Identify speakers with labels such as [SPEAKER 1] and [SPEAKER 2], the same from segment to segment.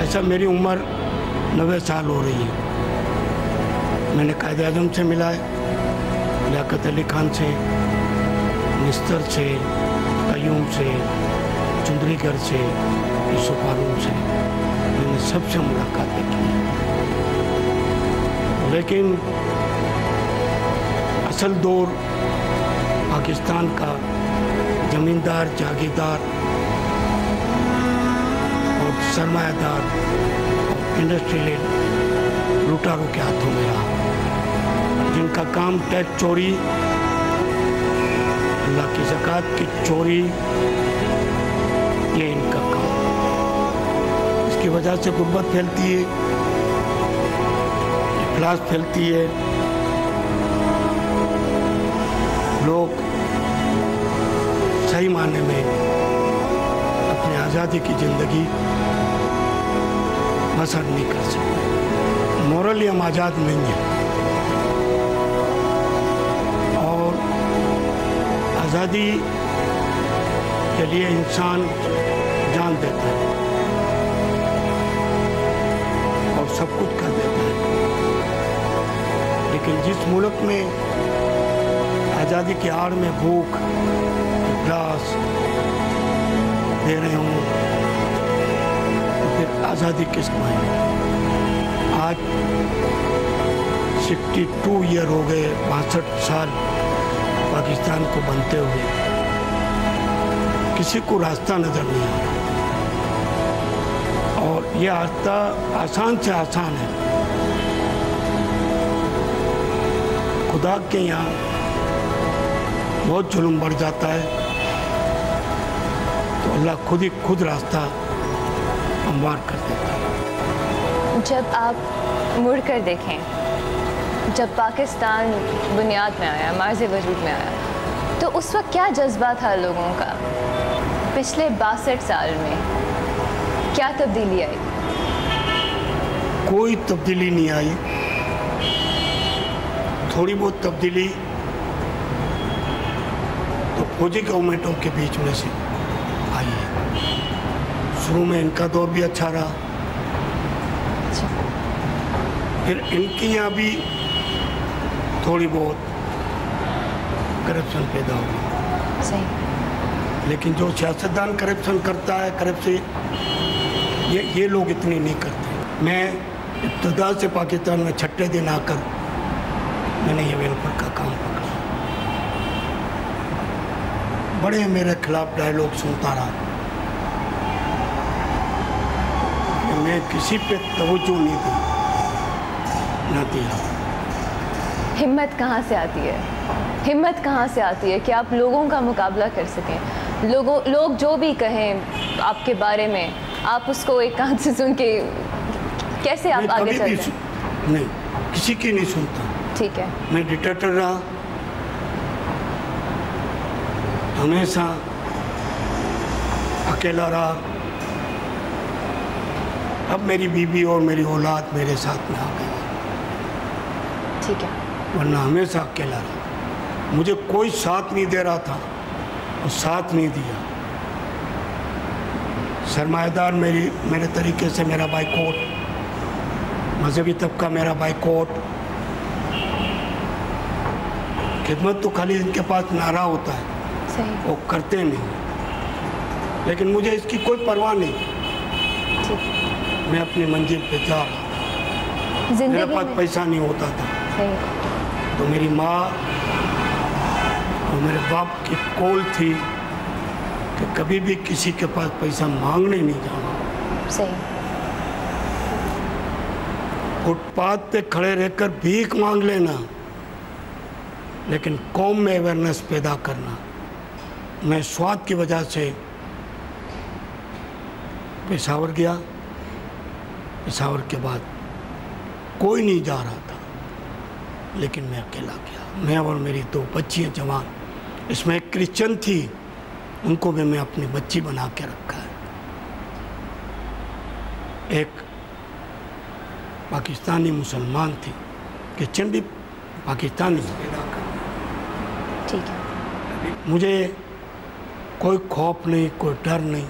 [SPEAKER 1] ऐसा मेरी उम्र 90 साल हो रही है। मैंने कायदे आज़म से मिला है, लियाकत अली खान से, निस्तर से, कयूम से, चुंदरीगढ़ से, यूसुफ हारून से, मैंने सबसे मुलाकातें की। लेकिन असल दौर पाकिस्तान का जमींदार, जागीरदार और सरमायादार और इंडस्ट्रियल लुटारों के हाथों में रहा, जिनका काम टैक्स चोरी, अल्लाह की ज़कात की चोरी, ये इनका काम। इसकी वजह से गुर्बत फैलती है, इफलास फैलती है, लोग सही मायने में अपनी आज़ादी की ज़िंदगी बसर नहीं कर सकते। मॉरली हम आज़ाद नहीं हैं और आज़ादी के लिए इंसान जान देता है और सब कुछ कर देता है। लेकिन जिस मुल्क में आज़ादी की आड़ में भूख, इफलास दे रहे हों, तो फिर आज़ादी किस मायने? आज 62 ईयर हो गए, 62 साल पाकिस्तान को बनते हुए, किसी को रास्ता नजर नहीं आ रहा। और ये रास्ता आसान से आसान है। खुदा के यहाँ बहुत जुल्म बढ़ जाता है तो अल्लाह खुद रास्ता हमवार कर देता है।
[SPEAKER 2] जब आप मुड़ कर देखें, जब पाकिस्तान बुनियाद में आया, मार्ज़ वजूद में आया, तो उस वक्त क्या जज्बा था लोगों का? पिछले 62 साल में क्या तब्दीली आई?
[SPEAKER 1] कोई तब्दीली नहीं आई। थोड़ी बहुत तब्दीली तो फौजी गवर्नमेंटों के बीच में से आई है। शुरू में इनका दौर भी अच्छा रहा, फिर इनके यहाँ भी थोड़ी बहुत करप्शन पैदा हुई।
[SPEAKER 2] सही।
[SPEAKER 1] लेकिन जो सियासतदान करप्शन करता है, करप्शन ये लोग इतनी नहीं करते। मैं इब्तिदा से पाकिस्तान में छठे दिन आकर मैंने ये वेलफेयर का काम पकड़ा। बड़े मेरे खिलाफ डायलॉग सुनता रहा, मैं किसी पे तवज्जो नहीं दी, ना दिया।
[SPEAKER 2] हिम्मत कहाँ से आती है? हिम्मत कहाँ से आती है कि आप लोगों का मुकाबला कर सकें? लोग जो भी कहें आपके बारे में, आप उसको एक कान से सुन के कैसे आप आगे चलते हैं?
[SPEAKER 1] नहीं, किसी की नहीं सुनता।
[SPEAKER 2] ठीक है।
[SPEAKER 1] मैं डिक्टेटर रहा, हमेशा अकेला रहा। अब मेरी बीवी और मेरी औलाद मेरे साथ में आ गई।
[SPEAKER 2] ठीक है।
[SPEAKER 1] वरना हमेशा अकेला रहा। मुझे कोई साथ नहीं दे रहा था और साथ नहीं दिया। सरमायादार मेरे तरीके से मेरा बाइकआउट, मजहबी तबका मेरा बाइकआउट, खिदमत तो खाली इनके पास नारा होता है,
[SPEAKER 2] सही।
[SPEAKER 1] वो करते नहीं। लेकिन मुझे इसकी कोई परवाह नहीं। मैं अपनी मंजिल पे जा रहा। मेरे पास पैसा नहीं होता था,
[SPEAKER 2] सही।
[SPEAKER 1] तो मेरी माँ और मेरे बाप की कॉल थी कि कभी भी किसी के पास पैसा मांगने नहीं जाना।
[SPEAKER 2] सही।
[SPEAKER 1] फुटपाथ पे खड़े रहकर भीख मांग लेना, लेकिन कौम में अवेयरनेस पैदा करना। मैं स्वाद की वजह से पेशावर गया। पेशावर के बाद कोई नहीं जा रहा था, लेकिन मैं अकेला गया। मैं और मेरी 2 बच्चियाँ जवान, इसमें एक क्रिश्चियन थी, उनको भी मैं अपनी बच्ची बना के रखा है। एक पाकिस्तानी मुसलमान थी, क्रिश्चियन भी पाकिस्तानी से पैदा कर।
[SPEAKER 2] ठीक है।
[SPEAKER 1] मुझे कोई खौफ नहीं, कोई डर नहीं।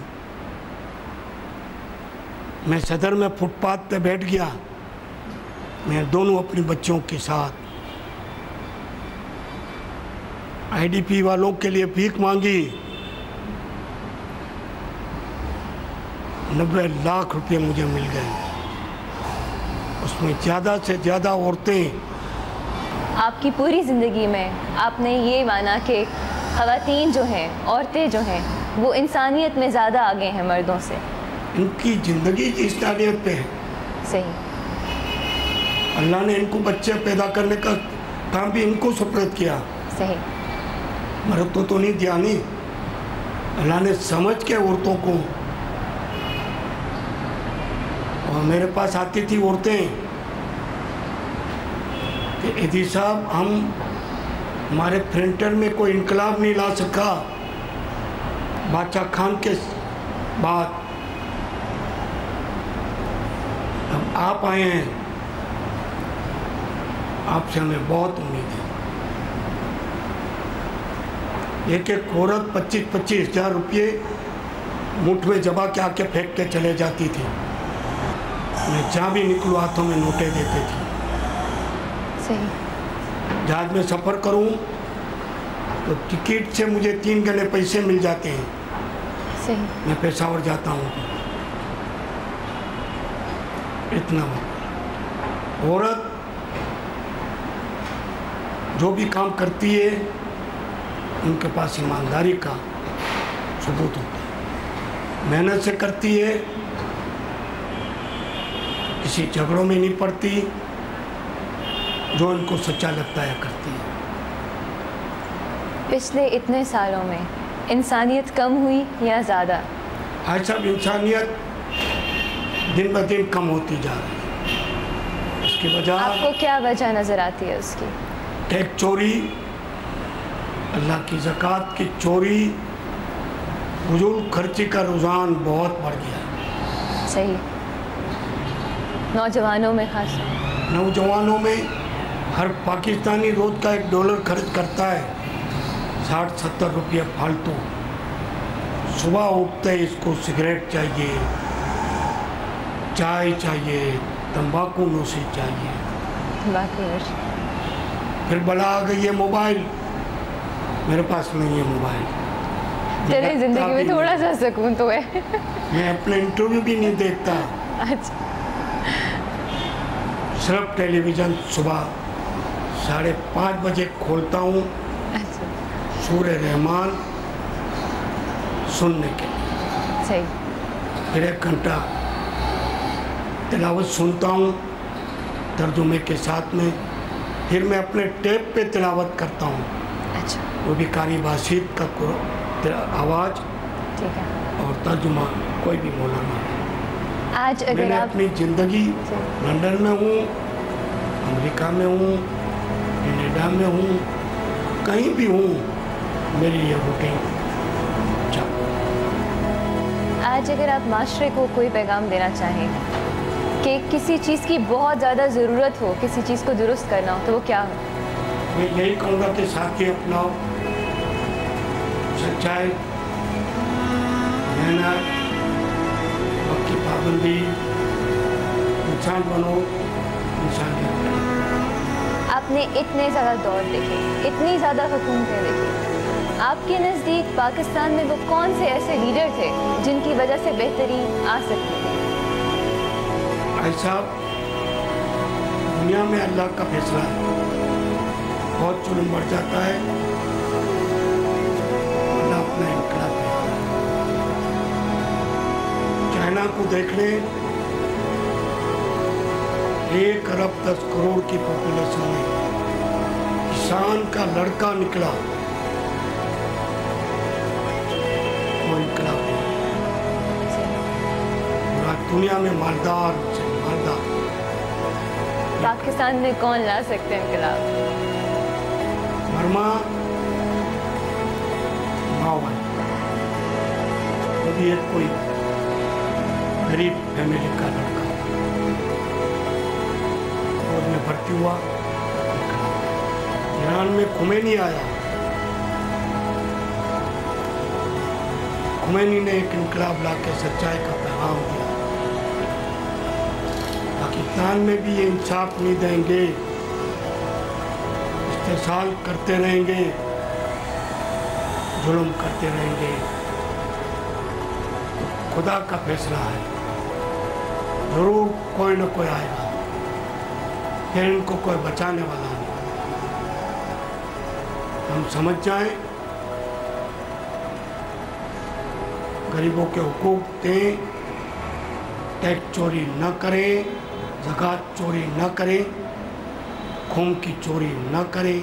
[SPEAKER 1] मैं सदर में फुटपाथ पे बैठ गया, मैं दोनों अपने बच्चों के साथ आईडीपी वालों के लिए भीख मांगी। 90 लाख रुपए मुझे मिल गए। उसमें ज़्यादा से ज़्यादा औरतें।
[SPEAKER 2] आपकी पूरी ज़िंदगी में आपने ये माना कि ख़वातीन जो हैं, औरतें जो हैं, वो इंसानियत में ज़्यादा आगे हैं मर्दों से।
[SPEAKER 1] इनकी ज़िंदगी की इंसानियत पे है।
[SPEAKER 2] सही।
[SPEAKER 1] अल्लाह ने इनको बच्चे पैदा करने का काम भी इनको सुपुर्द किया।
[SPEAKER 2] सही।
[SPEAKER 1] मर्द तो नहीं दिया नहीं। अल्लाह ने समझ के औरतों को, और मेरे पास आती थी औरतें कि एदी साहब हमारे प्रिंटर में कोई इनकलाब नहीं ला सका बादशाह खान के बाद, अब आप आए हैं, आपसे हमें बहुत उम्मीद है। एक एक औरत 25-25 हज़ार रुपये मुठ में जमा के आके फेंक के चले जाती थी। मैं जहाँ भी निकलूँ हाथों में नोटें देते थी।
[SPEAKER 2] सही।
[SPEAKER 1] जहाज में सफ़र करूँ तो टिकट से मुझे 3 गने पैसे मिल जाते हैं।
[SPEAKER 2] सही।
[SPEAKER 1] मैं पेशावर जाता हूँ इतना। औरत जो भी काम करती है उनके पास ईमानदारी का सबूत होता है, मेहनत से करती है, किसी झगड़ों में नहीं पड़ती, जो इनको सच्चा लगता है करती है।
[SPEAKER 2] पिछले इतने सालों में इंसानियत कम हुई या ज़्यादा?
[SPEAKER 1] आज सब इंसानियत दिन ब दिन कम होती जा रही है। इसकी वजह
[SPEAKER 2] आपको क्या वजह नज़र आती है उसकी?
[SPEAKER 1] टैक्स चोरी, अल्लाह की ज़कात की चोरी, फजूल खर्ची का रुझान बहुत बढ़ गया है।
[SPEAKER 2] सही। नौजवानों में खास।
[SPEAKER 1] नौजवानों में हर पाकिस्तानी रोज़ का $1 खर्च करता है, 60-70 रुपये फालतू। सुबह उठते ही इसको सिगरेट चाहिए, चाय चाहिए, तंबाकू नोशी चाहिए।
[SPEAKER 2] बाकी
[SPEAKER 1] फिर बला आ गई है मोबाइल, मेरे पास नहीं है मोबाइल।
[SPEAKER 2] चलिए ज़िंदगी में थोड़ा सा सुकून तो है।
[SPEAKER 1] मैं अपने इंटरव्यू भी नहीं देखता।
[SPEAKER 2] अच्छा।
[SPEAKER 1] सिर्फ टेलीविज़न सुबह 5:30 बजे खोलता हूँ।
[SPEAKER 2] अच्छा।
[SPEAKER 1] सूरह रहमान सुनने के लिए।
[SPEAKER 2] सही।
[SPEAKER 1] फिर 1 घंटा तिलावत सुनता हूँ तर्जुमे के साथ में। फिर मैं अपने टेप पे तिलावत करता हूँ।
[SPEAKER 2] अच्छा।
[SPEAKER 1] वो भी कारी बासित का आवाज़।
[SPEAKER 2] ठीक है।
[SPEAKER 1] और तर्जुमा कोई भी मौलाना।
[SPEAKER 2] आज अगर
[SPEAKER 1] मैंने
[SPEAKER 2] आप
[SPEAKER 1] अपनी ज़िंदगी लंदन में हूँ, अमेरिका में हूँ, कनाडा में हूँ, कहीं भी हूँ, मेरी ये रूटीन चाहूँ।
[SPEAKER 2] आज अगर आप माशरे को कोई पैगाम देना चाहें कि किसी चीज़ की बहुत ज़्यादा ज़रूरत हो, किसी चीज़ को दुरुस्त करना हो, तो वो क्या हो?
[SPEAKER 1] मैं यही कहूँगा कि साथी अपनाओ, सच्चाई, मेहनत, वक्त की पाबंदी, इंसान बनो, इंसानियत करो।
[SPEAKER 2] आपने इतने ज़्यादा दौर देखे, इतनी ज़्यादा हुकूमतें देखी, आपके नज़दीक पाकिस्तान में वो कौन से ऐसे लीडर थे जिनकी वजह से बेहतरी आ सकती थी?
[SPEAKER 1] ऐसा दुनिया में अल्लाह का फैसला है, बहुत जुल्म बढ़ जाता है, अल्लाह अपना इनकलाब देता है। चाइना को देख ले, 1 अरब 10 करोड़ की पॉपुलेशन में किसान का लड़का निकला, वो इनकलाब है। पूरा दुनिया में मालदार से मालदार।
[SPEAKER 2] पाकिस्तान में कौन ला सकते हैं इनकलाब?
[SPEAKER 1] वर्मा माओवादी, वो भी एक कोई गरीब फैमिली का लड़का, फौज में भर्ती हुआ। ईरान में खुमैनी आया, खुमैनी ने एक इनकलाब ला के सच्चाई का पैगाम दिया। पाकिस्तान में भी ये इंसाफ नहीं देंगे, इस्तेसाल करते रहेंगे, जुल्म करते रहेंगे। तो खुदा का फैसला है, जरूर कोई न कोई आएगा, फिर इनको कोई बचाने वाला नहीं। हम समझ जाएं, गरीबों के हुकूक दें, टैक्स चोरी न करें, ज़कात चोरी न करें, खून की चोरी न करें,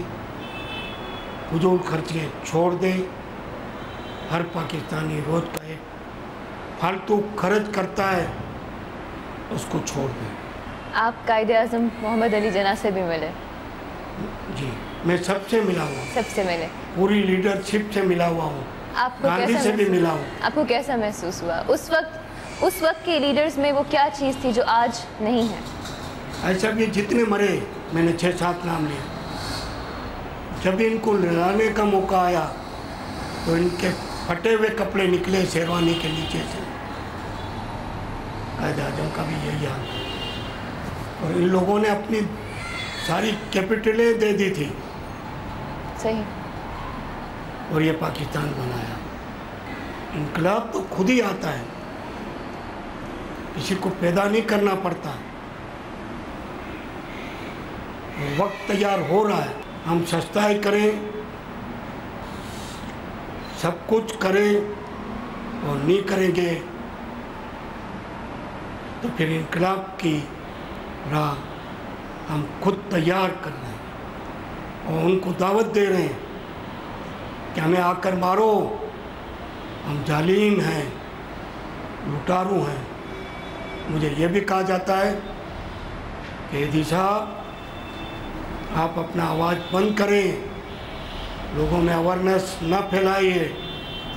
[SPEAKER 1] फजूल खर्चे छोड़ दें। हर पाकिस्तानी रोज़ का एक फालतू खर्च करता है, उसको छोड़ दें।
[SPEAKER 2] आप कायदे-आज़म मोहम्मद अली जिन्ना से भी मिले?
[SPEAKER 1] जी, मैं सबसे मिला हुआ हूँ,
[SPEAKER 2] सबसे मिले,
[SPEAKER 1] पूरी लीडरशिप से मिला हुआ हूँ,
[SPEAKER 2] आपको
[SPEAKER 1] गांधी
[SPEAKER 2] कैसा
[SPEAKER 1] से भी मिला हूँ।
[SPEAKER 2] आपको कैसा महसूस हुआ उस वक्त के लीडर्स में? वो क्या चीज़ थी जो आज नहीं है?
[SPEAKER 1] ऐसा भी जितने मरे, मैंने 6-7 नाम लिए, जब इनको लड़ाने का मौका आया तो इनके फटे हुए कपड़े निकले शेरवानी के नीचे से। कायदे-आज़म का भी यही हाल है। और इन लोगों ने अपनी सारी कैपिटलें दे दी थी,
[SPEAKER 2] सही,
[SPEAKER 1] और ये पाकिस्तान बनाया। इनकलाब तो खुद ही आता है, किसी को पैदा नहीं करना पड़ता। वक्त तैयार हो रहा है, हम सस्ताई करें, सब कुछ करें और नहीं करेंगे तो फिर इनकलाब की राह हम खुद तैयार कर रहे हैं और उनको दावत दे रहे हैं कि हमें आकर मारो, हम जालिम हैं, लुटारू हैं। मुझे ये भी कहा जाता है कि एदी साहब, आप अपना आवाज़ बंद करें, लोगों में अवेयरनेस न फैलाइए,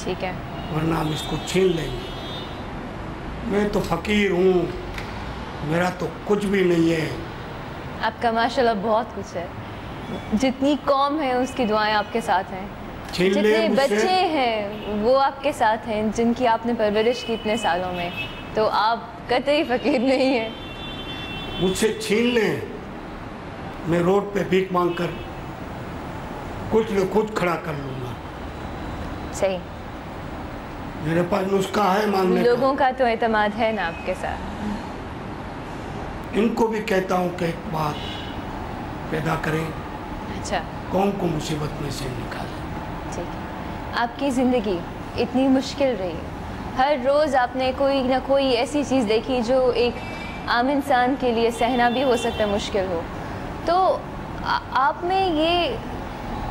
[SPEAKER 2] ठीक है,
[SPEAKER 1] वरना हम इसको छीन लेंगे। मैं तो फ़कीर हूँ, मेरा तो कुछ भी नहीं है।
[SPEAKER 2] आपका माशाल्लाह बहुत कुछ है। जितनी कौम है उसकी दुआएं आपके साथ हैं, जितने बच्चे हैं वो आपके साथ हैं, जिनकी आपने परवरिश की इतने सालों में, तो आप कतई फ़कीर नहीं है।
[SPEAKER 1] मुझसे छीन लें, मैं रोड पे भीख मांग कर कुछ न कुछ खड़ा कर लूँगा।
[SPEAKER 2] सही,
[SPEAKER 1] मेरे पास नुस्खा है मांगने का।
[SPEAKER 2] लोगों का तो एतमाद है ना आपके साथ।
[SPEAKER 1] इनको भी कहता हूँ कि एक बात पैदा करें,
[SPEAKER 2] अच्छा,
[SPEAKER 1] कौम को मुसीबत में से निकालें।
[SPEAKER 2] ठीक है। आपकी ज़िंदगी इतनी मुश्किल रही, हर रोज़ आपने कोई ना कोई ऐसी चीज़ देखी जो एक आम इंसान के लिए सहना भी हो सकता है मुश्किल हो, तो आप में ये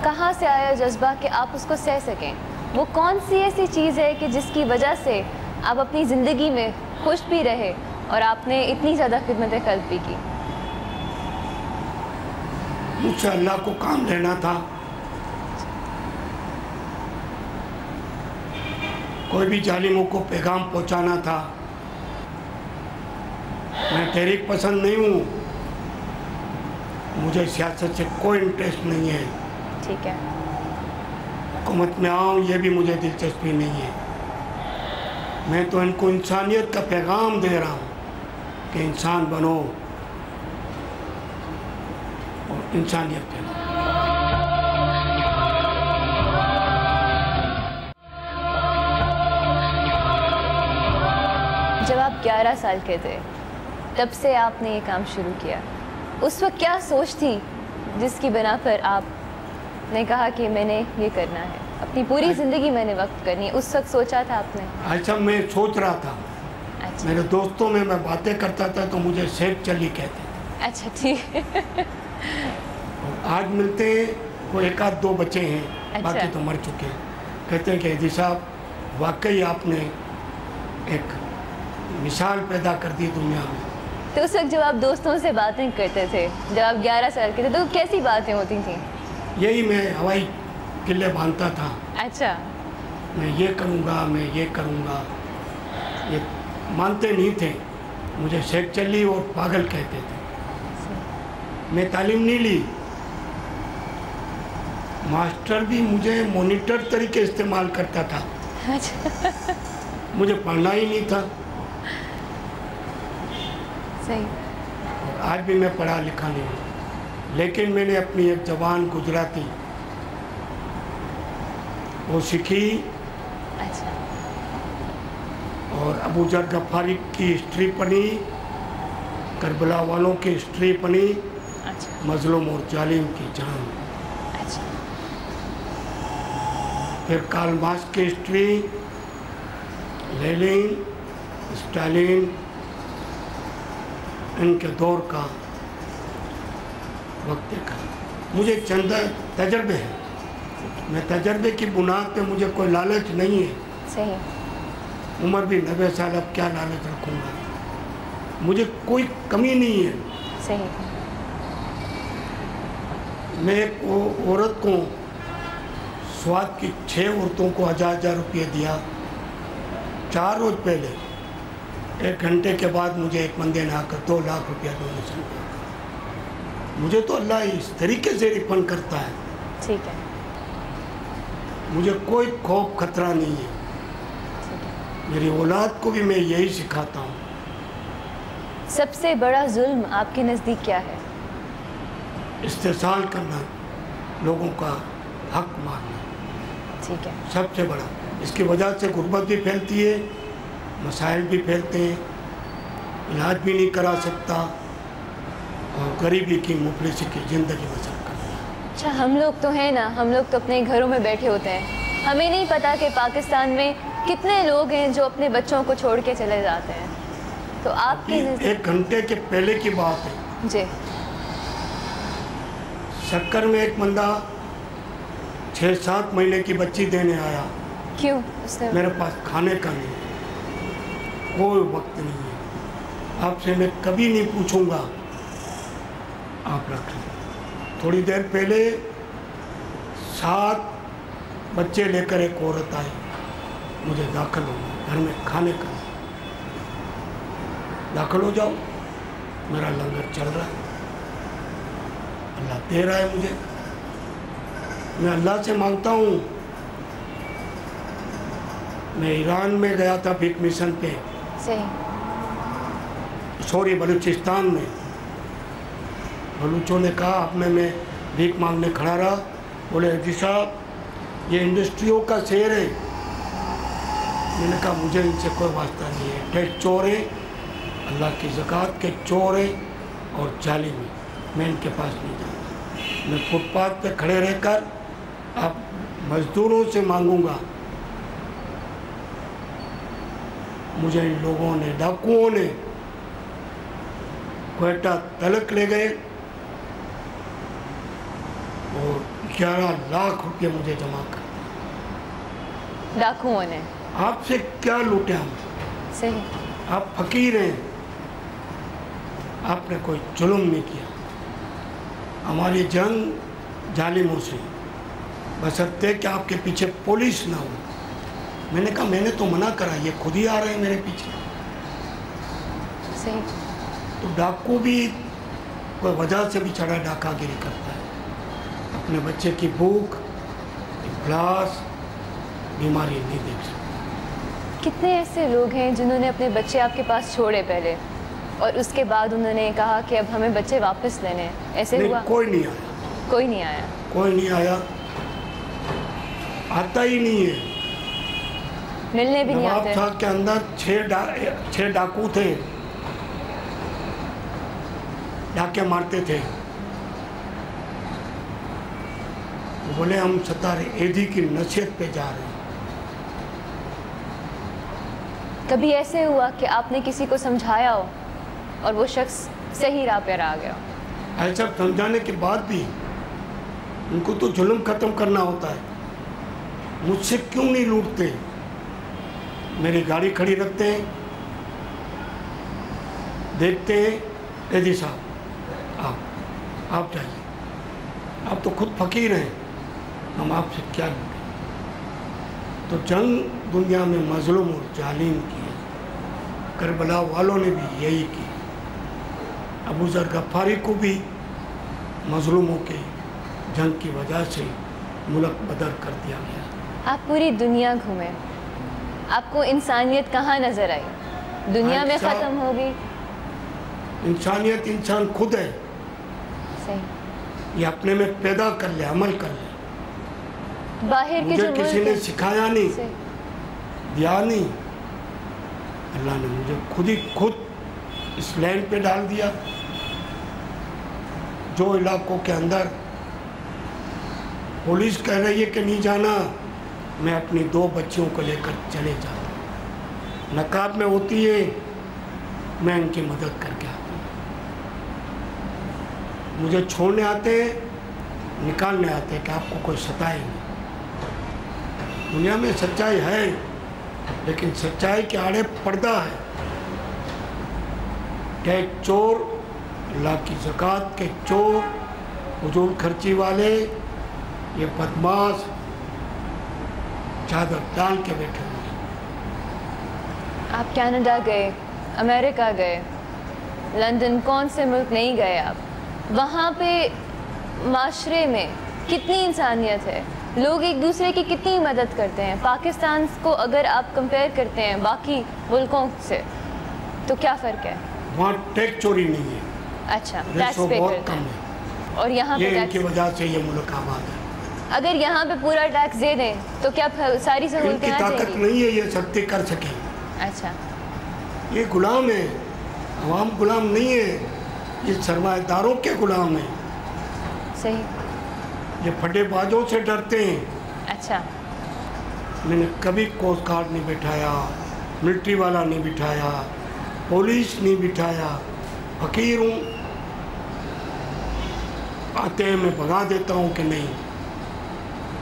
[SPEAKER 2] कहाँ से आया जज्बा कि आप उसको सह सकें? वो कौन सी ऐसी चीज़ है कि जिसकी वजह से आप अपनी ज़िंदगी में खुश भी रहे और आपने इतनी ज़्यादा खिदमत क़ल्ब भी की?
[SPEAKER 1] मुझसे अल्लाह को काम लेना था। कोई भी जालिमों को पैगाम पहुंचाना था। मैं तहरीक पसंद नहीं हूँ, मुझे सियासत से कोई इंटरेस्ट नहीं है।
[SPEAKER 2] ठीक है,
[SPEAKER 1] हुकूमत में आऊँ ये भी मुझे दिलचस्पी नहीं है। मैं तो इनको इंसानियत का पैगाम दे रहा हूँ कि इंसान बनो और इंसानियत के लिए।
[SPEAKER 2] जब आप 11 साल के थे तब से आपने ये काम शुरू किया, उस वक्त क्या सोच थी जिसकी बिना पर आपने कहा कि मैंने ये करना है, अपनी पूरी ज़िंदगी मैंने वक्त करनी है? उस वक्त सोचा था आपने?
[SPEAKER 1] अच्छा, मैं सोच रहा था।
[SPEAKER 2] अच्छा,
[SPEAKER 1] मेरे दोस्तों में मैं बातें करता था तो मुझे शेख चली कहते थे।
[SPEAKER 2] अच्छा, ठीक है।
[SPEAKER 1] आज मिलते हैं, वो 1-2 बच्चे हैं,
[SPEAKER 2] अच्छा,
[SPEAKER 1] बाकी तो मर चुके हैं। कहते हैं कि एदी साहब, वाकई आपने एक मिसाल पैदा कर दी दुनिया में।
[SPEAKER 2] तो उस वक्त जब आप दोस्तों से बातें करते थे, जब आप 11 साल के थे, तो कैसी बातें होती थी?
[SPEAKER 1] यही, मैं हवाई किले बांधता था।
[SPEAKER 2] अच्छा,
[SPEAKER 1] मैं ये करूँगा, मैं ये करूँगा। ये मानते नहीं थे, मुझे शेख चली और पागल कहते थे। मैं तालीम नहीं ली, मास्टर भी मुझे मॉनिटर तरीके इस्तेमाल करता था।
[SPEAKER 2] अच्छा,
[SPEAKER 1] मुझे पढ़ना ही नहीं था।
[SPEAKER 2] सही।
[SPEAKER 1] आज भी मैं पढ़ा लिखा नहीं हूँ, लेकिन मैंने अपनी एक ज़बान गुजराती वो सीखी
[SPEAKER 2] अच्छा
[SPEAKER 1] और अबू जर गफ्फारी की हिस्ट्री पढ़ी, करबला वालों की हिस्ट्री पढ़ी,
[SPEAKER 2] अच्छा
[SPEAKER 1] मजलूम और जालिम की जान,
[SPEAKER 2] अच्छा
[SPEAKER 1] फिर कार्ल मार्क्स की हिस्ट्री, लेनिन, स्टालिन, इनके दौर का वक्त देखा। मुझे चंद तजर्बे हैं, मैं तजर्बे की बुनियाद पे, मुझे कोई लालच नहीं है।
[SPEAKER 2] सही
[SPEAKER 1] उम्र भी 90 साल, अब क्या लालच रखूँगा, मुझे कोई कमी नहीं है।
[SPEAKER 2] सही
[SPEAKER 1] मैं एक औरत को स्वाद की 6 औरतों को 1000 रुपये दिया 4 रोज पहले, 1 घंटे के बाद मुझे एक बंदे ने आकर 2 लाख रुपया डोनेशन दिया। मुझे तो अल्लाह इस तरीके से रिफंड करता है,
[SPEAKER 2] ठीक है
[SPEAKER 1] मुझे कोई खौफ खतरा नहीं है। मेरी औलाद को भी मैं यही सिखाता हूँ।
[SPEAKER 2] सबसे बड़ा जुल्म आपके नज़दीक क्या है?
[SPEAKER 1] इस्तेसाल करना, लोगों का हक मारना,
[SPEAKER 2] ठीक है
[SPEAKER 1] सबसे बड़ा। इसकी वजह से गुर्बत भी फैलती है, मसाइल भी फैलते हैं, इलाज भी नहीं करा सकता और गरीबी की मुफलिसी की ज़िंदगी बसर करता है।
[SPEAKER 2] अच्छा, हम लोग तो हैं ना, हम लोग तो अपने घरों में बैठे होते हैं, हमें नहीं पता कि पाकिस्तान में कितने लोग हैं जो अपने बच्चों को छोड़ के चले जाते हैं। तो आपके
[SPEAKER 1] 1 घंटे के पहले की बात है
[SPEAKER 2] जी,
[SPEAKER 1] शक्कर में एक बंदा 6-7 महीने की बच्ची देने आया।
[SPEAKER 2] क्यों? उसने
[SPEAKER 1] मेरे पास खाने का नहीं, कोई वक्त नहीं है, आपसे मैं कभी नहीं पूछूंगा, आप रख लें। थोड़ी देर पहले 7 बच्चे लेकर एक औरत आई, मुझे दाखिल होना, घर में खाने का नहीं। दाखिल हो जाओ, मेरा लंगर चल रहा है, अल्लाह दे रहा है मुझे, मैं अल्लाह से मांगता हूँ। मैं ईरान में गया था भीख मिशन पे, सॉरी बलूचिस्तान में। बलूचों ने कहा, अब मैं भीख मांगने खड़ा रहा, बोले जी साहब ये इंडस्ट्रियों का शेर है। मैंने कहा मुझे इनसे कोई वास्ता नहीं है, टैक्स चोर है, अल्लाह की ज़कात के चोर है और जालिम है, मैं इनके पास नहीं जाऊँगा। मैं फुटपाथ पे खड़े रहकर अब मज़दूरों से मांगूंगा। मुझे इन लोगों ने, डाकुओं ने क्वेटा तलक ले गए और 11 लाख रुपये मुझे जमा कर दिए।
[SPEAKER 2] डाकुओं ने
[SPEAKER 1] आपसे क्या लूटे हम?
[SPEAKER 2] सही,
[SPEAKER 1] आप फकीर हैं, आपने कोई जुल्म नहीं किया। हमारी जंग जालिमों से, बशर्ते कि आपके पीछे पुलिस ना हो। मैंने कहा मैंने तो मना करा, ये खुद ही आ रहे हैं मेरे पीछे।
[SPEAKER 2] सही,
[SPEAKER 1] तो डाकू भी कोई वजह से भी चढ़ा डाकागिरी करता है, अपने बच्चे की भूख, इफ्लास, बीमारी नहीं देख सकता।
[SPEAKER 2] कितने ऐसे लोग हैं जिन्होंने अपने बच्चे आपके पास छोड़े पहले और उसके बाद उन्होंने कहा कि अब हमें बच्चे वापस लेने हैं, ऐसे
[SPEAKER 1] नहीं,
[SPEAKER 2] हुआ?
[SPEAKER 1] कोई नहीं आया,
[SPEAKER 2] कोई नहीं आया,
[SPEAKER 1] कोई नहीं आया, आता ही नहीं है।
[SPEAKER 2] मिलने भी नहीं
[SPEAKER 1] नवाब
[SPEAKER 2] आते।
[SPEAKER 1] साहब के अंदर 6 डाकू थे, डाके मारते थे। वो बोले हम सतारे एदी की नसीहत पे जा रहे हैं।
[SPEAKER 2] कभी ऐसे हुआ कि आपने किसी को समझाया हो और वो शख्स सही राह पर आ गया?
[SPEAKER 1] ऐसा समझाने के बाद भी उनको तो जुल्म ख़त्म करना होता है। मुझसे क्यों नहीं लूटते? मेरी गाड़ी खड़ी रखते हैं, देखते हैं, एदी साहब आप जाइए, आप तो खुद फकीर हैं, हम आपसे क्या लूटें? तो जंग दुनिया में मजलूम और जालिम की है। करबला वालों ने भी यही की। अबू जर गफ्फारी को भी मजलूमों के जंग की वजह से मुल्क बदर कर दिया गया।
[SPEAKER 2] आप पूरी दुनिया घूमे, आपको इंसानियत कहाँ नज़र आई? दुनिया में ख़त्म होगी?
[SPEAKER 1] इंसानियत इंसान खुद है,
[SPEAKER 2] सही।
[SPEAKER 1] ये अपने में पैदा कर ले, अमल कर ले।
[SPEAKER 2] बाहर के
[SPEAKER 1] मुझे
[SPEAKER 2] जो
[SPEAKER 1] किसी
[SPEAKER 2] मुल्क
[SPEAKER 1] ने
[SPEAKER 2] हैं,
[SPEAKER 1] सिखाया नहीं,
[SPEAKER 2] सही।
[SPEAKER 1] दिया नहीं, अल्लाह ने मुझे खुद इस लैंड पे डाल दिया। जो इलाकों के अंदर पुलिस कह रही है कि नहीं जाना, मैं अपनी 2 बच्चियों को लेकर चले जाता हूँ। नकाब में होती है, मैं उनकी मदद करके आता हूँ। मुझे छोड़ने आते हैं, निकालने आते हैं कि आपको कोई सताए नहीं। दुनिया में सच्चाई है, लेकिन सच्चाई के आड़े पर्दा है। टैक्स चोर, अल्लाह की ज़कात के चोर, हुजूर खर्ची वाले, ये बदमाश चादर डाल के बैठे हुए हैं।
[SPEAKER 2] आप कनाडा गए, अमेरिका गए, लंदन, कौन से मुल्क नहीं गए आप? वहाँ पे माशरे में कितनी इंसानियत है, लोग एक दूसरे की कितनी मदद करते हैं। पाकिस्तान को अगर आप कंपेयर करते हैं बाकी मुल्कों से तो क्या फ़र्क है?
[SPEAKER 1] वहाँ टैक्स चोरी नहीं है,
[SPEAKER 2] अच्छा, टैक्स पे
[SPEAKER 1] बहुत
[SPEAKER 2] करते
[SPEAKER 1] कम
[SPEAKER 2] हैं।
[SPEAKER 1] है।
[SPEAKER 2] और यहाँ
[SPEAKER 1] ये
[SPEAKER 2] पे
[SPEAKER 1] इनकी
[SPEAKER 2] टैक्स,
[SPEAKER 1] वजह से ये मुल्क आबाद है।
[SPEAKER 2] अगर यहाँ पे पूरा टैक्स दे दें तो क्या सारी सहूलतें
[SPEAKER 1] इनकी
[SPEAKER 2] आ
[SPEAKER 1] ताकत
[SPEAKER 2] जाएंगी?
[SPEAKER 1] नहीं है ये सख्ती कर सके।
[SPEAKER 2] अच्छा,
[SPEAKER 1] ये गुलाम है, अवाम गुलाम नहीं है, ये सरमाएदारों के गुलाम है।
[SPEAKER 2] सही।
[SPEAKER 1] ये फटेबाजों से डरते हैं।
[SPEAKER 2] अच्छा,
[SPEAKER 1] मैंने कभी कोस्ट गार्ड नहीं बिठाया, मिलिट्री वाला नहीं बिठाया, पुलिस नहीं बिठाया। फकीर हूँ, आते हैं मैं भगा देता हूँ कि नहीं,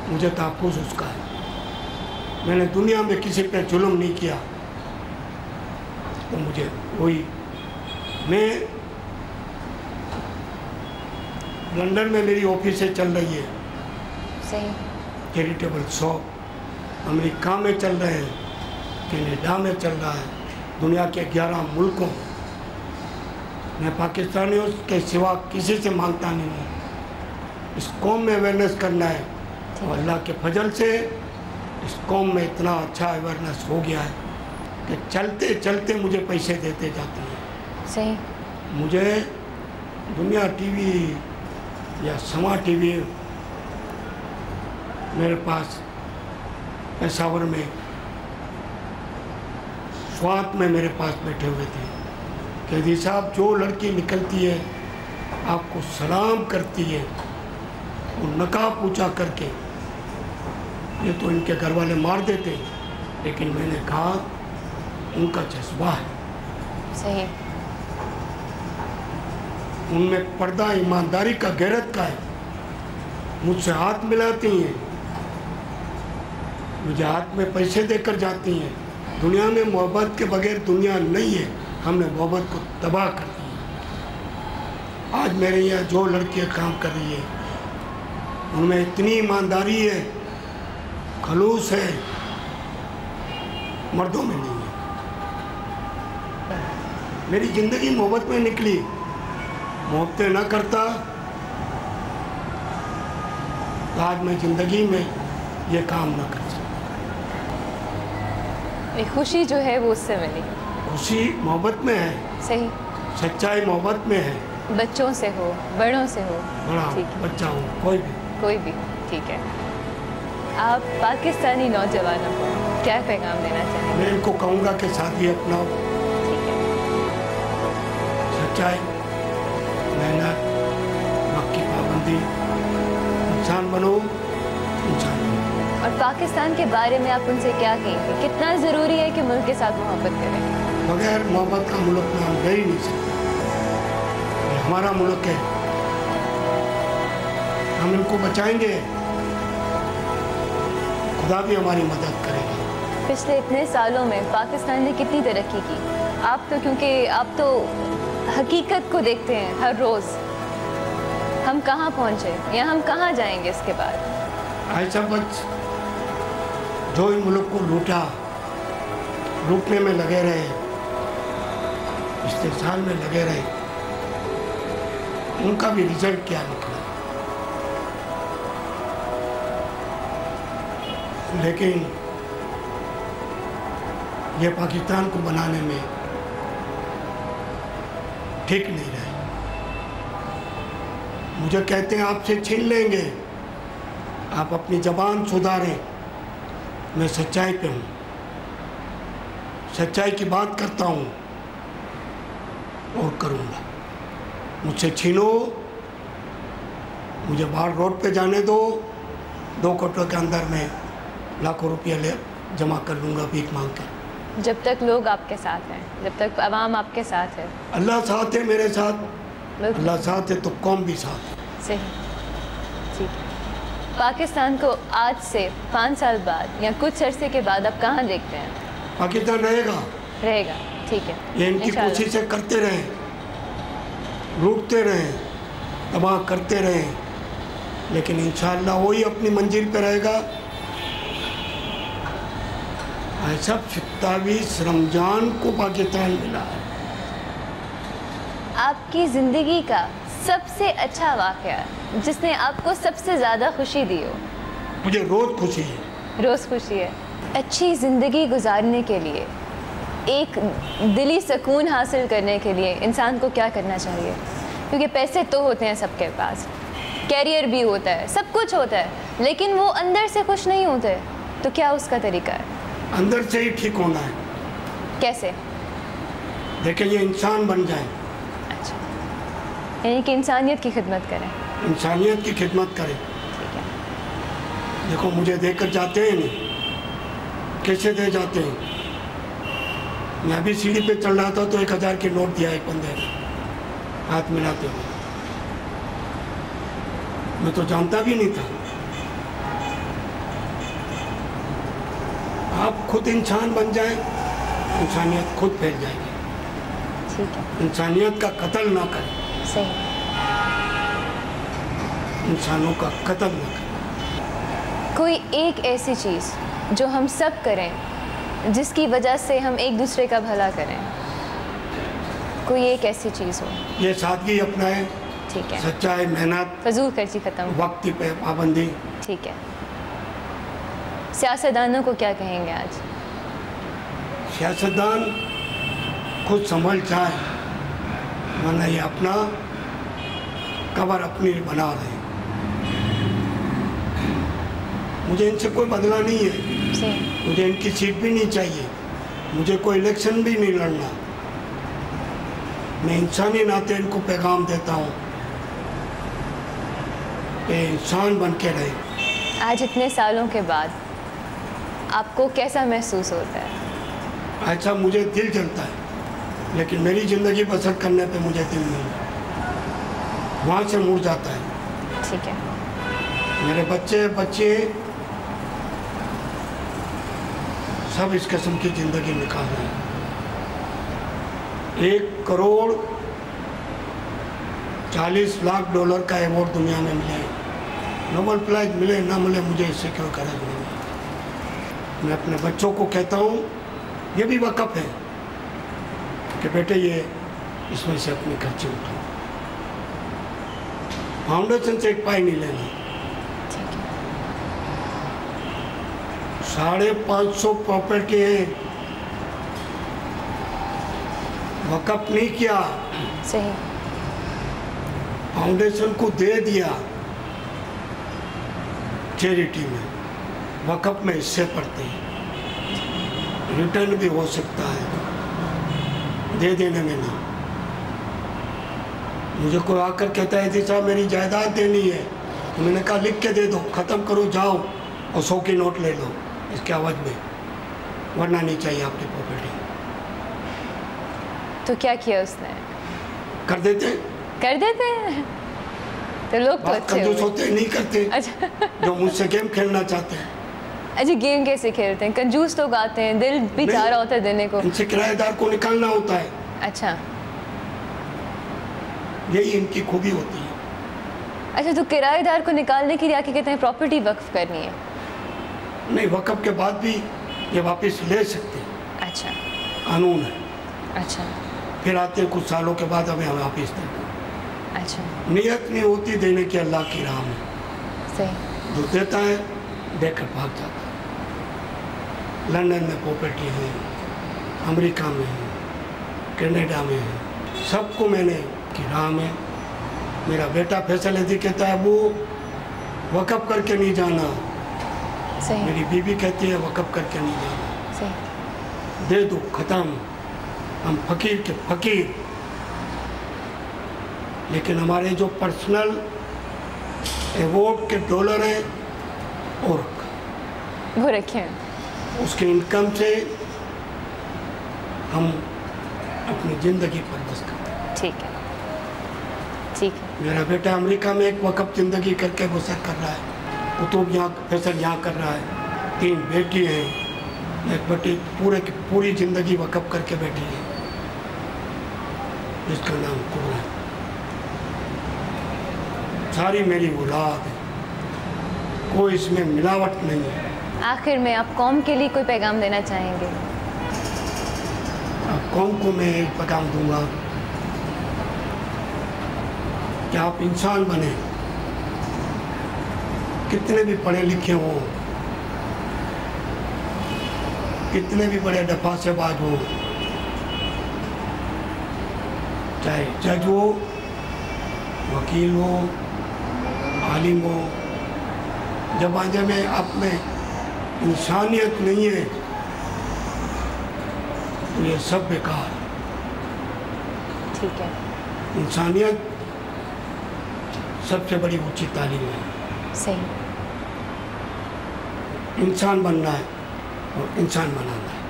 [SPEAKER 1] मुझे तहफ़्फ़ुज़ उसका है। मैंने दुनिया में किसी पे जुल्म नहीं किया, तो मुझे वही। मैं लंदन में मेरी ऑफिसें चल रही है,
[SPEAKER 2] सही।
[SPEAKER 1] चैरिटेबल शॉप, अमेरिका में चल रहे हैं, कनाडा में चल रहा है, दुनिया के 11 मुल्कों। मैं पाकिस्तानियों के सिवा किसी से मांगता नहीं हूँ। इस कौम में अवेयरनेस करना है, तो अल्लाह के फजल से इस कौम में इतना अच्छा अवेयरनेस हो गया है कि चलते चलते मुझे पैसे देते जाते हैं।
[SPEAKER 2] सही।
[SPEAKER 1] मुझे दुनिया टीवी या समा टीवी मेरे पास पेशावर में, स्वात में मेरे पास बैठे हुए थे। कैदी साहब, जो लड़की निकलती है आपको सलाम करती है, वो नकाब पूछा करके, ये तो इनके घर वाले मार देते, लेकिन मैंने कहा उनका जज्बा है,
[SPEAKER 2] सही।
[SPEAKER 1] उनमें पर्दा ईमानदारी का, गैरत का है। मुझसे हाथ मिलाती हैं, मुझे हाथ में पैसे देकर जाती हैं। दुनिया में मोहब्बत के बगैर दुनिया नहीं है, हमने मोहब्बत को तबाह कर दिया। आज मेरे यहाँ जो लड़कियाँ काम कर रही है, उनमें इतनी ईमानदारी है, खलूस है, मर्दों में नहीं है। मेरी ज़िंदगी मोहब्बत में निकली, मोहब्बतें ना करता तो आज मैं ज़िंदगी में ये काम ना कर सकता।
[SPEAKER 2] एक खुशी जो है वो उससे मिली।
[SPEAKER 1] खुशी मोहब्बत में है,
[SPEAKER 2] सही।
[SPEAKER 1] सच्चाई मोहब्बत में है।
[SPEAKER 2] बच्चों से हो, बड़ों से हो,
[SPEAKER 1] बड़ा हो,
[SPEAKER 2] ठीक है,
[SPEAKER 1] बच्चा हो, कोई भी।
[SPEAKER 2] ठीक है। आप पाकिस्तानी नौजवानों को क्या पैगाम देना चाहेंगे?
[SPEAKER 1] मैं इनको कहूँगा कि शादी अपनाओ,
[SPEAKER 2] ठीक है।
[SPEAKER 1] सच्चाई, मेहनत, वक्त की पाबंदी, इंसान बनो, इंसान बनो।
[SPEAKER 2] और पाकिस्तान के बारे में आप उनसे क्या कहेंगे? कितना ज़रूरी है कि मुल्क के साथ मोहब्बत करें?
[SPEAKER 1] बगैर मोहब्बत का मुल्क में हम रह ही नहीं सकते। ये हमारा मुल्क है, हम इनको बचाएंगे, खुदा भी हमारी मदद करेगा।
[SPEAKER 2] पिछले इतने सालों में पाकिस्तान ने कितनी तरक्की की। आप तो, क्योंकि आप तो हकीकत को देखते हैं हर रोज़। हम कहाँ पहुँचे या हम कहाँ जाएंगे इसके बाद?
[SPEAKER 1] ऐसा बच जो इन मुल्क को लूटने में लगे रहे, इस्तेसाल में लगे रहे, उनका भी रिजल्ट क्या निकला। लेकिन ये पाकिस्तान को बनाने में ٹھیک نہیں رہے. مجھے کہتے ہیں آپ سے چھین لیں گے, آپ اپنی زبان سدھاریں. میں سچائی پہ ہوں, سچائی کی بات کرتا ہوں اور کروں گا. مجھ سے چھینو, مجھے باہر روڈ پہ جانے دو, 2 کوٹوں کے اندر میں لاکھوں روپیہ جمع کر لوں گا بھیک مانگ کر.
[SPEAKER 2] جب تک لوگ آپ کے ساتھ ہیں, جب تک عوام آپ کے ساتھ ہے.
[SPEAKER 1] اللہ ساتھ ہے میرے ساتھ,
[SPEAKER 2] بالکل.
[SPEAKER 1] اللہ ساتھ ہے تو قوم بھی ساتھ ہے.
[SPEAKER 2] صحیح, ٹھیک ہے. پاکستان کو آج سے 5 سال بعد یا کچھ عرصے کے بعد آپ کہاں دیکھتے ہیں؟
[SPEAKER 1] پاکستان رہے گا,
[SPEAKER 2] رہے گا, ٹھیک ہے.
[SPEAKER 1] یہ ان کی کوششیں کرتے رہیں, لوٹتے رہیں, تباہ کرتے رہیں, لیکن انشاءاللہ وہی اپنی منزل پہ رہے گا. ایسا 27 رمضان کو پاکستان ملا ہے.
[SPEAKER 2] آپ کی زندگی کا سب سے اچھا واقعہ جس نے آپ کو سب سے زیادہ خوشی دی ہو؟
[SPEAKER 1] مجھے روز خوشی ہے.
[SPEAKER 2] روز خوشی ہے. اچھی زندگی گزارنے کے لیے, ایک دلی سکون حاصل کرنے کے لیے انسان کو کیا کرنا چاہیے؟ کیونکہ پیسے تو ہوتے ہیں سب کے پاس, کیریئر بھی ہوتا ہے, سب کچھ ہوتا ہے, لیکن وہ اندر سے خوش نہیں ہوتے. تو کیا اس کا طریقہ ہے؟
[SPEAKER 1] اندر سے ہی ٹھیک ہونا ہے.
[SPEAKER 2] کیسے؟
[SPEAKER 1] دیکھیں یہ انسان بن جائیں.
[SPEAKER 2] اچھا, یعنی کہ انسانیت کی خدمت کریں.
[SPEAKER 1] انسانیت کی خدمت کریں.
[SPEAKER 2] ٹھیک ہے.
[SPEAKER 1] دیکھو مجھے دے کر جاتے ہیں نہیں, کیسے دے جاتے ہیں. میں ابھی سیڑھی پہ چل رہا تھا تو 1000 کے نوٹ دیا ایک بندے نے, ہاتھ ملاتے ہوئے. میں تو جانتا بھی نہیں تھا. آپ خود انسان بن جائیں, انسانیت خود پھیل جائے گی.
[SPEAKER 2] ٹھیک ہے.
[SPEAKER 1] انسانیت کا قتل نہ کریں.
[SPEAKER 2] صحیح.
[SPEAKER 1] انسانوں کا قتل نہ کریں.
[SPEAKER 2] کوئی ایک ایسی چیز جو ہم سب کریں جس کی وجہ سے ہم ایک دوسرے کا بھلا کریں, کوئی ایک ایسی چیز ہو.
[SPEAKER 1] یہ سادگی اپنائیں.
[SPEAKER 2] ٹھیک ہے.
[SPEAKER 1] سچائی, محنت,
[SPEAKER 2] فضول خرچی ختم.
[SPEAKER 1] وقت پہ پابندی.
[SPEAKER 2] ٹھیک ہے. سیاستدانوں کو کیا کہیں گے آج؟
[SPEAKER 1] سیاستدان خود سنبھل جائیں, ورنہ یہ اپنا قبر اپنی بنا رہے ہیں. مجھے ان سے کوئی بدلہ نہیں ہے, مجھے ان کی سیٹ بھی نہیں چاہیے, مجھے کوئی الیکشن بھی نہیں لڑنا. میں انسانی ناطے ان کو پیغام دیتا ہوں کہ انسان بن کے رہے.
[SPEAKER 2] آج اتنے سالوں کے بعد آپ کو کیسا محسوس ہوتا ہے؟
[SPEAKER 1] ایسا مجھے دل جلتا ہے, لیکن میری زندگی بسر کرنے پہ مجھے دل نہیں ہے, وہاں سے مڑ جاتا ہے.
[SPEAKER 2] ٹھیک ہے.
[SPEAKER 1] میرے بچے سب اس قسم کی زندگی نکال رہے ہیں. 1 کروڑ 40 لاکھ ڈالر کا ایوارڈ دنیا میں ملے, نوبل پرائز ملے نہ ملے, مجھے اس سے کوئی غرض نہیں. میں اپنے بچوں کو کہتا ہوں, یہ بھی وقف ہے کہ بیٹے یہ اس میں سے اپنے خرچے اٹھاؤ, فاؤنڈیشن سے 1 پائی نہیں لینا. 550 پراپرٹی ہے, وقف نہیں کیا.
[SPEAKER 2] صحیح.
[SPEAKER 1] فاؤنڈیشن کو دے دیا چیریٹی میں, وقف میں حصے پڑتے ہیں, ریٹرن بھی ہو سکتا ہے, دے دینے میں نہیں. مجھے کوئی آ کر کہتا ہے جی صاحب میری جائیداد دینی ہے, تو میں نے کہا لکھ کے دے دو, ختم کرو, جاؤ اور 100 کی نوٹ لے لو اس کے عوض میں, ورنہ نہیں چاہیے آپ کی پراپرٹی.
[SPEAKER 2] تو کیا کیا اس نے؟
[SPEAKER 1] کر دیتے
[SPEAKER 2] ہیں. تو لوگ تو اچھے
[SPEAKER 1] کنجوس ہوتے نہیں کرتے.
[SPEAKER 2] اچھا,
[SPEAKER 1] جو مجھ سے گیم کھیلنا چاہتے ہیں.
[SPEAKER 2] اچھا, گیم کیسے کھیلتے ہیں؟ کنجوس لوگ آتے ہیں, دل بھی چاہ رہا ہوتا ہے دینے کو.
[SPEAKER 1] ان سے کرایہ دار کو نکالنا ہوتا ہے.
[SPEAKER 2] اچھا,
[SPEAKER 1] یہی ان کی خوبی ہوتی ہے.
[SPEAKER 2] اچھا, تو کرایہ دار کو نکالنے کے لیے آ کے کہتے ہیں پراپرٹی وقف کرنی ہے؟ نہیں,
[SPEAKER 1] وقف کے بعد بھی یہ واپس لے سکتے ہیں.
[SPEAKER 2] اچھا,
[SPEAKER 1] قانون ہے.
[SPEAKER 2] اچھا,
[SPEAKER 1] پھر آتے ہیں کچھ سالوں کے بعد ہمیں واپس دینا.
[SPEAKER 2] اچھا,
[SPEAKER 1] نیت نہیں ہوتی دینے کی اللہ کی راہ میں.
[SPEAKER 2] صحیح.
[SPEAKER 1] جو دیتا ہے دے کر بھاگ جاتا ہے. لندن میں پراپرٹی ہے, امریکہ میں ہے, کینیڈا میں ہے, سب کو میں نے کی راہ میں. میرا بیٹا فیصل عزیز کہتا ہے ابو وقف کر کے نہیں جانا.
[SPEAKER 2] صحیح.
[SPEAKER 1] میری بیوی کہتی ہے وقف کر کے نہیں جانا.
[SPEAKER 2] صحیح.
[SPEAKER 1] دے دو ختم. ہم فقیر کے فقیر، لیکن ہمارے جو پرسنل ایوارڈ کے ڈالر ہیں اور
[SPEAKER 2] وہ رکھے ہیں.
[SPEAKER 1] اس کے انکم سے ہم اپنی زندگی پر بس کرتے ہیں.
[SPEAKER 2] ٹھیک ہے. ٹھیک ہے.
[SPEAKER 1] میرا بیٹا امریکہ میں ایک وقف زندگی کر کے بسر کر رہا ہے. کتب یہاں فیصل یہاں کر رہا ہے. 3 بیٹی ہیں. ایک بیٹی پوری زندگی وقف کر کے بیٹھی ہے جس کا نام کبرا ہے. ساری میری اولاد ہے، کوئی اس میں ملاوٹ نہیں ہے.
[SPEAKER 2] آخر میں آپ قوم کے لیے کوئی پیغام دینا چاہیں گے؟
[SPEAKER 1] اب قوم کو میں ایک پیغام دوں گا کہ آپ انسان بنیں. کتنے بھی پڑھے لکھے ہوں، کتنے بھی بڑے دفاع سے باز ہوں، چاہے جج ہو، وکیل ہو، عالم ہو، جب آج میں آپ میں انسانیت نہیں ہے تو یہ سب بیکار.
[SPEAKER 2] ٹھیک ہے.
[SPEAKER 1] انسانیت سب سے بڑی اونچی تعلیم ہے.
[SPEAKER 2] صحیح.
[SPEAKER 1] انسان بننا ہے اور انسان بنانا ہے.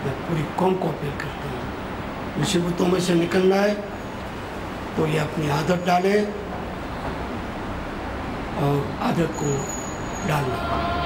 [SPEAKER 1] میں پوری قوم کو اپیل کرتا ہوں مصیبتوں میں سے نکلنا ہے تو یہ اپنی عادت ڈالے اور عادت کو ڈالنا.